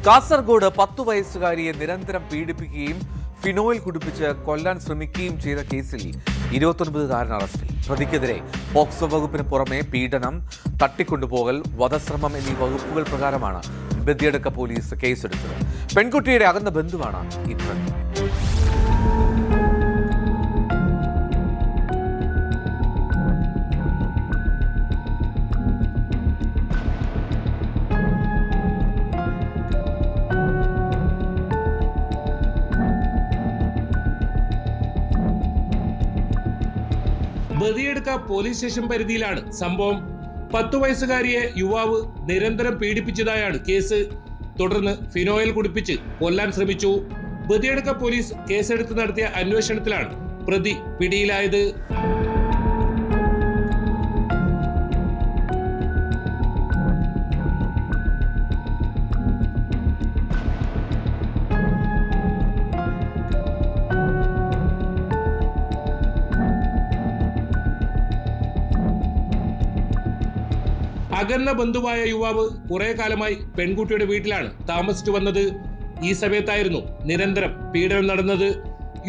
കാസർഗോഡ് 10 വയസ്സുകാരിയെ നിരന്തരം പീഡിപ്പിക്കുകയും ഫിനോയിൽ കുടിപ്പിച്ച് കൊല്ലാൻ ശ്രമിക്കുകയും ചെയ്ത കേസിൽ 29-കാരൻ അറസ്റ്റിൽ. പ്രതിക്കെതിരെ പോക്സോ വകുപ്പിന് പുറമെ പീഡനം, തട്ടിക്കൊണ്ടുപോകൽ, വധശ്രമം എന്നീ വകുപ്പുകൾ പ്രകാരമാണ് ബദിയടുക്ക പോലീസ് കേസെടുത്തത്. പെൺകുട്ടിയുടെ അകന്ന ബന്ധുവാണ് ഈ പ്രതി. ബദിയടുക്ക പോലീസ് സ്റ്റേഷൻ പരിധിയിലാണ് സംഭവം. 10 വയസ്സുകാരിയെ യുവാവ് നിരന്തരം പീഡിപ്പിച്ചതായാണ് കേസ്. തുടർന്ന് ഫിനോയിൽ കുടിപ്പിച്ച് കൊല്ലാൻ ശ്രമിച്ചു. ബദിയടുക്ക പോലീസ് കേസെടുത്ത് നടത്തിയ അന്വേഷണത്തിലാണ് പ്രതി പിടിയിലായത്. അകന്ന ബന്ധുവായ യുവാവ് കുറെ കാലമായി പെൺകുട്ടിയുടെ വീട്ടിലാണ് താമസിച്ചു വന്നത്. ഈ സമയത്തായിരുന്നു നിരന്തരം പീഡനം നടന്നത്.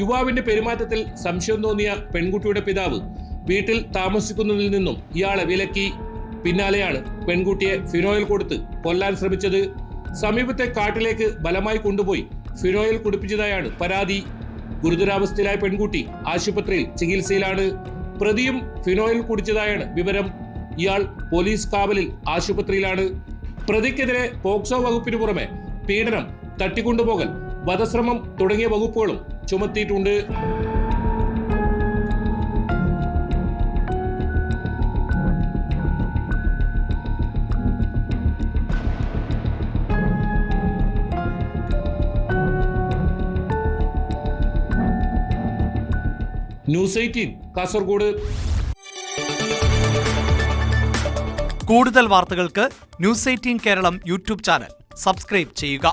യുവാവിന്റെ പെരുമാറ്റത്തിൽ സംശയം തോന്നിയ പെൺകുട്ടിയുടെ പിതാവ് വീട്ടിൽ താമസിക്കുന്നതിൽ നിന്നും ഇയാളെ വിലക്കി. പിന്നാലെയാണ് പെൺകുട്ടിയെ ഫിനോയിൽ കൊടുത്ത് കൊല്ലാൻ ശ്രമിച്ചത്. സമീപത്തെ കാട്ടിലേക്ക് ബലമായി കൊണ്ടുപോയി ഫിനോയിൽ കുടിപ്പിച്ചതായാണ് പരാതി. ഗുരുതരാവസ്ഥയിലായ പെൺകുട്ടി ആശുപത്രിയിൽ ചികിത്സയിലാണ്. പ്രതിയും ഫിനോയിൽ കുടിച്ചതായാണ് വിവരം. ഇയാൾ പോലീസ് കാവലിൽ ആശുപത്രിയിലാണ്. പ്രതിക്കെതിരെ പോക്സോ വകുപ്പിന് പുറമെ പീഡനം, തട്ടിക്കൊണ്ടുപോകൽ, വധശ്രമം തുടങ്ങിയ വകുപ്പുകളും ചുമത്തിയിട്ടുണ്ട്. ന്യൂസ് 18 കാസർഗോഡ്. കൂടുതൽ വാർത്തകൾക്ക് news 18 Keralam YouTube channel subscribe ചെയ്യുക.